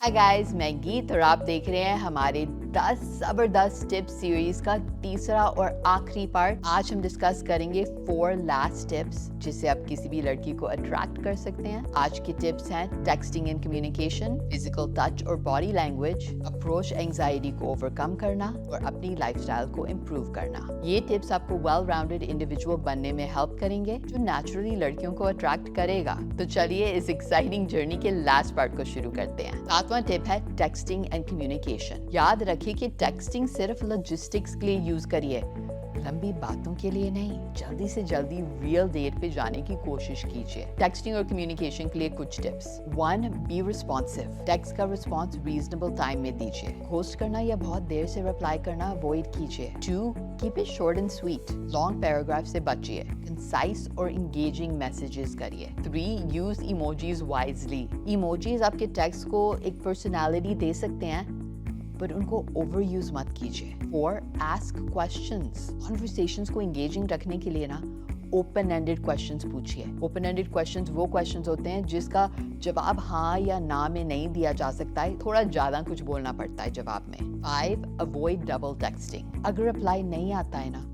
Hi guys, मैं गीत और आप देख रहे हैं हमारे 10 जबरदस्त टिप्स सीरीज का तीसरा और आखिरी पार्ट। आज हम डिस्कस करेंगे 4 लास्ट टिप्स जिससे आप किसी भी लड़की को अट्रैक्ट कर सकते हैं। आज के टिप्स हैं texting and communication, physical touch और बॉडी लैंग्वेज, अप्रोच एंजाइटी को ओवरकम करना और अपनी लाइफस्टाइल को इम्प्रूव करना। ये टिप्स आपको वेल राउंडेड इंडिविजुअल बनने में हेल्प करेंगे जो नेचुरली लड़कियों को अट्रैक्ट करेगा। तो चलिए इस एक्साइटिंग जर्नी के लास्ट पार्ट को शुरू करते हैं। सातवां टिप है टेक्सटिंग एंड कम्युनिकेशन। याद रखिए कि टेक्सटिंग सिर्फ लॉजिस्टिक्स के लिए यूज करिए, लंबी बातों के लिए नहीं। जल्दी से जल्दी रियल डेट पे जाने की कोशिश कीजिए। टेक्सटिंग और कम्युनिकेशन के लिए कुछ टिप्स। 1. Be responsive. टेक्स्ट का रिस्पॉन्स रीजनेबल टाइम में दीजिए। घोस्ट करना या बहुत देर से रिप्लाई करना अवॉइड कीजिए। 2. Keep it short and sweet. Long paragraph से बचिए। कंसाइज और इंगेजिंग मैसेजेस करिए। 3. Use emojis wisely. इमोजीज आपके टेक्स्ट को एक पर्सनालिटी दे सकते हैं, पर उनको ओवर यूज मत कीजिए। 4. Ask questions. कॉन्वर्सेशंस को एंगेजिंग रखने के लिए ना ओपन एंडेड क्वेश्चंस पूछिए। ओपन एंडेड क्वेश्चंस वो क्वेश्चंस होते हैं जिसका जवाब हाँ या ना में नहीं दिया जा सकता है, थोड़ा ज्यादा कुछ बोलना पड़ता है जवाब में। 5. Avoid double texting. अगर रिप्लाई नहीं आता है ना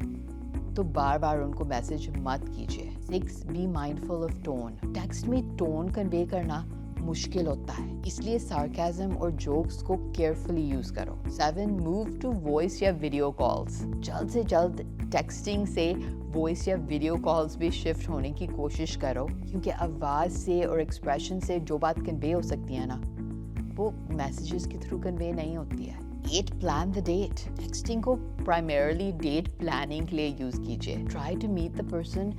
तो बार बार उनको मैसेज मत कीजिए। 6. Be mindful of tone. Text में टोन कन्वे करना मुश्किल होता है, इसलिए सार्केज्म और जोक्स को केयरफुली यूज करो। 7. मूव टू वॉइस या वीडियो कॉल्स। जल्द से जल्द टेक्सटिंग से वॉइस या वीडियो कॉल्स भी शिफ्ट होने की कोशिश करो, क्योंकि आवाज से और एक्सप्रेशन से जो बात कन्वे हो सकती है ना वो मैसेजेस के थ्रू कन्वे नहीं होती है। 8. Plan the date. टेक्सटिंग को प्राइमरली डेट प्लानिंग के लिए यूज कीजिए। Try to meet the person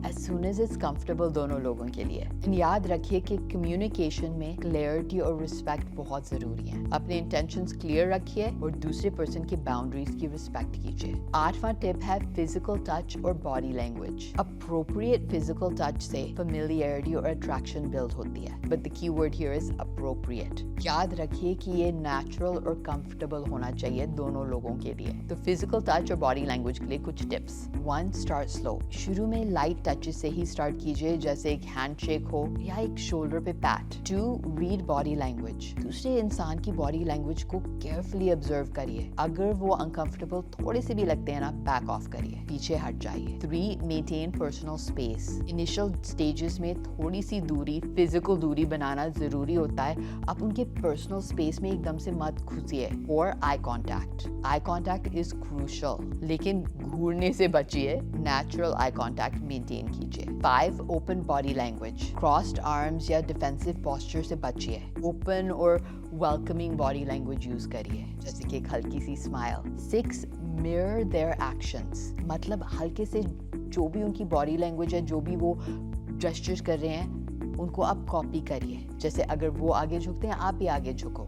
as soon as it's comfortable दोनों लोगों के लिए। And याद रखिए कि कम्युनिकेशन में क्लैरिटी और रिस्पेक्ट बहुत जरूरी है। अपने इंटेंशंस क्लियर रखिए और दूसरे पर्सन की बाउंड्रीज की रिस्पेक्ट कीजिए। 8वां टिप है फिजिकल टच और body language. Appropriate physical touch से फेमिलियरिटी और अट्रैक्शन बिल्ड होती है, but the key word here is appropriate. याद रखिए कि ये नेचुरल और कंफर्टेबल होना चाहिए दोनों लोगों के लिए। तो फिजिकल टच और बॉडी लैंग्वेज के लिए कुछ टिप्स। 1. Start slow. शुरू में लाइट टचेस से ही स्टार्ट कीजिए, जैसे एक हैंडशेक हो या एक शोल्डर पे पैट। 2. Read body language. दूसरे इंसान की बॉडी लैंग्वेज को केयरफुली ऑब्जर्व करिए। अगर वो अनकंफर्टेबल थोड़े से भी लगते हैं ना, बैक ऑफ करिए, पीछे हट जाइए। 3. Maintain personal space. Initial stages में थोड़ी सी दूरी, फिजिकल दूरी बनाना जरूरी होता है। आप उनके पर्सनल स्पेस में एकदम से मत घुसिए। 4. Eye contact. Eye contact is crucial, लेकिन घूरने से बचिए। नेचुरल आई कॉन्टैक्ट मेंटेन कीजिए। 5. Open body language. Crossed arms या डिफेंसिव पोस्चर से बचिए। ओपन और वेलकमिंग बॉडी लैंग्वेज यूज करिए, जैसे कि एक हल्की सी स्माइल। 6. Mirror their actions. मतलब हल्के से जो भी उनकी बॉडी लैंग्वेज है, जो भी वो जेस्चर्स कर रहे हैं, उनको आप कॉपी करिए। जैसे अगर वो आगे झुकते हैं, आप भी आगे झुको।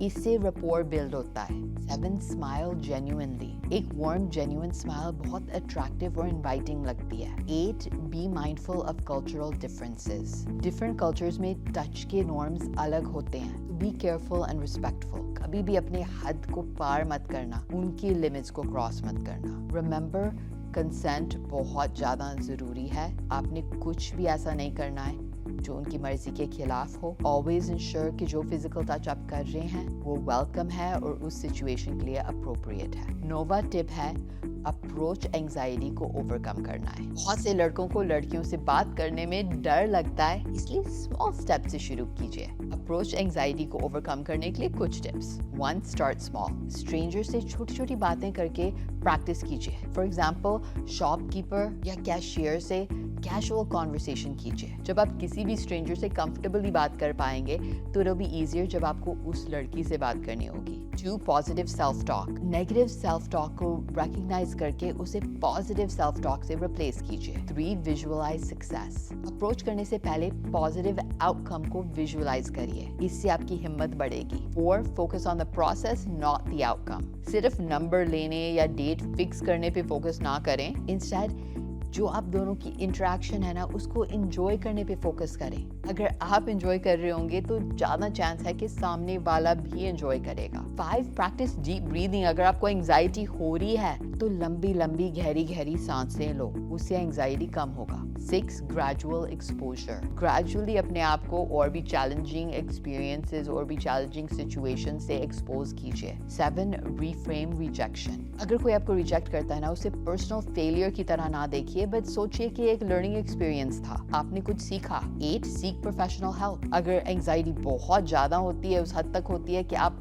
इससे रपोर बिल्ड होता है। 7. Smile genuinely. एक वार्म जेन्युइन स्माइल बहुत अट्रैक्टिव और इनवाइटिंग लगती है। 8. Be mindful of cultural differences. Different cultures में टच के नॉर्म्स अलग होते हैं, तो बी केयरफुल एंड रिस्पेक्टफुल। कभी भी अपने हद को पार मत करना, उनकी लिमिट्स को क्रॉस मत करना। रिमेंबर, कंसेंट बहुत ज़्यादा ज़रूरी है। आपने कुछ भी ऐसा नहीं करना है जो उनकी मर्जी के खिलाफ हो। ऑलवेज इंश्योर कि जो फिजिकल टच आप कर रहे हैं वो वेलकम है और उस सिचुएशन के लिए अप्रोप्रिएट है। 9वां टिप है अप्रोच एंजाइटी को ओवरकम करना है। बहुत से लड़कों को लड़कियों से बात करने में डर लगता है, इसलिए स्मॉल स्टेप से शुरू कीजिए। अप्रोच एंजाइटी को ओवरकम करने के लिए कुछ टिप्स। 1. Start small. स्ट्रेंजर से छोटी छोटी बातें करके प्रैक्टिस कीजिए। फॉर एग्जाम्पल, शॉपकीपर या कैशियर से कैजुअल कॉन्वर्सेशन कीजिए। जब आप किसी भी स्ट्रेंजर से कंफर्टेबली बात कर पाएंगे तो इट विल बी इजियर जब आपको उस लड़की से बात करनी होगी। 2. Positive self talk. Negative self talk को रिकॉग्नाइज करके उसे पॉजिटिव सेल्फ टॉक से रिप्लेस कीजिए। 3. Visualise success. अप्रोच करने से पहले पॉजिटिव आउटकम को विजुअलाइज करिए, इससे आपकी हिम्मत बढ़ेगी। 4. Focus on the process not the outcome. सिर्फ नंबर लेने या डेट फिक्स करने पे फोकस ना करें, इंस्टेड जो आप दोनों की इंटरेक्शन है ना उसको इंजॉय करने पे फोकस करें। अगर आप इंजॉय कर रहे होंगे तो ज्यादा चांस है कि सामने वाला भी इंजॉय करेगा। 5 प्रैक्टिस डीप ब्रीदिंग। अगर आपको एंजाइटी हो रही है तो लंबी लंबी गहरी गहरी सांसें लो, उससे एंजाइटी कम होगा। 6 ग्रेजुअल एक्सपोजर। ग्रेजुअली अपने आप को और भी चैलेंजिंग एक्सपीरियंसेस और भी चैलेंजिंग सिचुएशन से एक्सपोज कीजिए। 7 रीफ्रेम रिजेक्शन। अगर कोई आपको रिजेक्ट करता है ना उसे पर्सनल फेलियर की तरह ना देखिए, बट सोचिए कि एक लर्निंग एक्सपीरियंस था, आपने कुछ सीखा। 8 सीक प्रोफेशनल हेल्प। अगर एंजाइटी बहुत ज्यादा होती है, उस हद तक होती है कि आप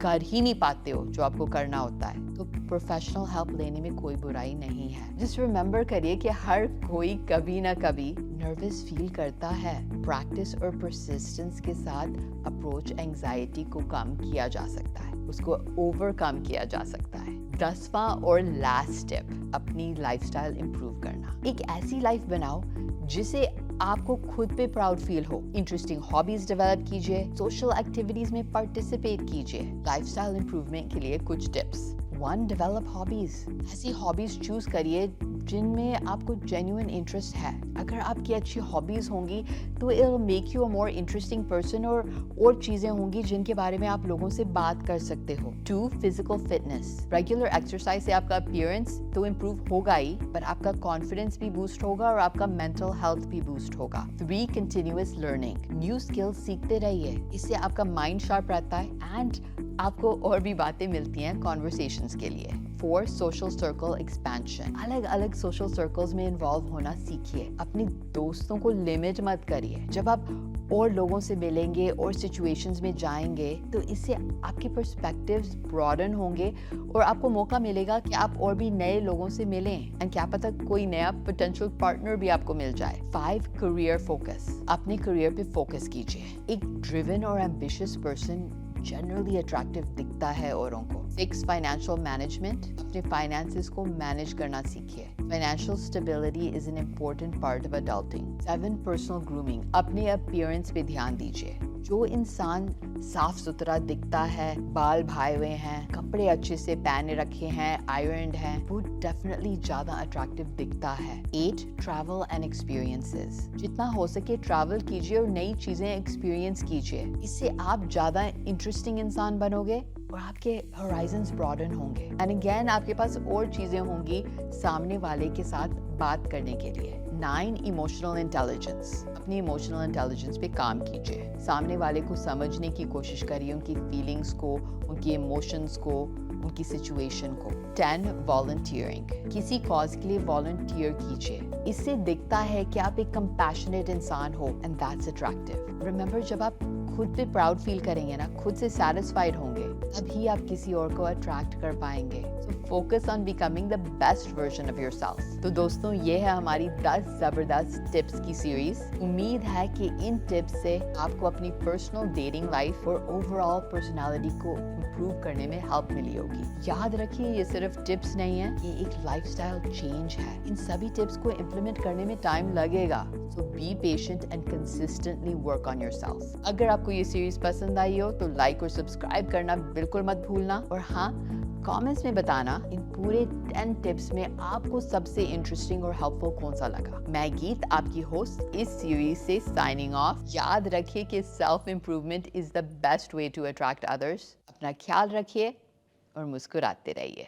कर ही नहीं पाते हो जो आपको करना होता है, तो प्रोफेशनल हेल्प लेने में कोई बुराई नहीं है। जस्ट रिमेंबर करिए कि हर कोई कभी ना कभी नर्वस फील करता है। प्रैक्टिस और परसिस्टेंस के साथ अप्रोच एंजाइटी को कम किया जा सकता है, उसको ओवरकम किया जा सकता है। 10वां और लास्ट स्टेप, अपनी लाइफस्टाइल इंप्रूव करना। एक ऐसी लाइफ बनाओ जिसे आपको खुद पे प्राउड फील हो। इंटरेस्टिंग हॉबीज डेवलप कीजिए, सोशल एक्टिविटीज में पार्टिसिपेट कीजिए। लाइफस्टाइल इंप्रूवमेंट के लिए कुछ टिप्स। 1. Develop hobbies. ऐसी हॉबीज चूज करिए जिनमें आपको जेन्युइन इंटरेस्ट है। अगर आपकी अच्छी हॉबीज होंगी तो it will make you a more interesting person, और चीजें होंगी जिनके बारे में आप लोगों से बात कर सकते हो। 2. Physical fitness. रेगुलर एक्सरसाइज से आपका अपीयरेंस तो इम्प्रूव होगा ही, पर आपका कॉन्फिडेंस भी बूस्ट होगा और आपका मेंटल हेल्थ भी बूस्ट होगा। 3. Continuous learning. न्यू स्किल्स सीखते रहिए, इससे आपका माइंड शार्प रहता है एंड आपको और भी बातें मिलती हैं कॉन्वर्सेशंस के लिए। 4. Social circle expansion. अलग अलग सोशल सर्कल्स में इन्वॉल्व होना सीखिए। अपने दोस्तों को लिमिट मत करिए। जब आप और लोगों से मिलेंगे और सिचुएशंस में जाएंगे तो इससे आपके पर्सपेक्टिव्स ब्रॉडन होंगे और आपको मौका मिलेगा कि आप और भी नए लोगों से मिलें, एंड क्या पता कोई नया पोटेंशियल पार्टनर भी आपको मिल जाए। 5. Career focus. अपने करियर पे फोकस कीजिए। एक ड्रिवन और एम्बिशियस पर्सन जनरली अट्रैक्टिव दिखता है औरों को। 6. Financial management. अपने फाइनेंसेस को मैनेज करना सीखिए। Financial stability is an important part of adulting. 7. Personal grooming. अपने अपीयरेंस पे ध्यान दीजिए। जो इंसान साफ सुथरा दिखता है, बाल भाए हुए हैं, कपड़े अच्छे से पहने रखे हैं, आयरन्ड हैं, वो डेफिनेटली ज्यादा अट्रैक्टिव दिखता है। 8. Travel and experiences. जितना हो सके ट्रैवल कीजिए और नई चीजें एक्सपीरियंस कीजिए, इससे आप ज्यादा इंटरेस्टिंग इंसान बनोगे और आपके होराइजन्स ब्रॉडन होंगे, एंड अगेन आपके पास और चीजें होंगी सामने वाले के साथ बात करने के लिए। 9. Emotional intelligence. अपनी इमोशनल इंटेलिजेंस पे काम कीजिए। सामने वाले को समझने की कोशिश करिए, उनकी फीलिंग्स को, उनकी इमोशंस को, उनकी सिचुएशन को। 10. वॉलंटियरिंग। किसी कॉज के लिए वॉलंटियर कीजिए, इससे दिखता है कि आप एक कंपैशनेट इंसान हो, एंड दैट्स अट्रैक्टिव। रिमेंबर, जब आप खुद पे प्राउड फील करेंगे ना, खुद से सेटिस्फाइड होंगे, तभी आप किसी और को अट्रैक्ट कर पाएंगे। So focus on becoming the best version of yourself. तो दोस्तों, ये है हमारी 10 जबरदस्त टिप्स की सीरीज। उम्मीद है कि इन टिप्स से आपको अपनी पर्सनल डेटिंग लाइफ और ओवरऑल पर्सनालिटी को इम्प्रूव करने में हेल्प मिली होगी। याद रखिए, ये सिर्फ टिप्स नहीं है, ये एक लाइफस्टाइल चेंज है। इन सभी टिप्स को इम्प्लीमेंट करने में टाइम लगेगा, so be patient and consistently work on yourself. अगर आपको ये सीरीज पसंद आई हो तो लाइक और सब्सक्राइब करना बिल्कुल मत भूलना, और हाँ, कमेंट्स में बताना इन पूरे 10 टिप्स में आपको सबसे इंटरेस्टिंग और हेल्पफुल कौन सा लगा। मैं गीत, आपकी होस्ट इस सीरीज से साइनिंग ऑफ। याद रखिए कि self improvement is the best way to attract others. अपना ख्याल रखिए और मुस्कुराते रहिए।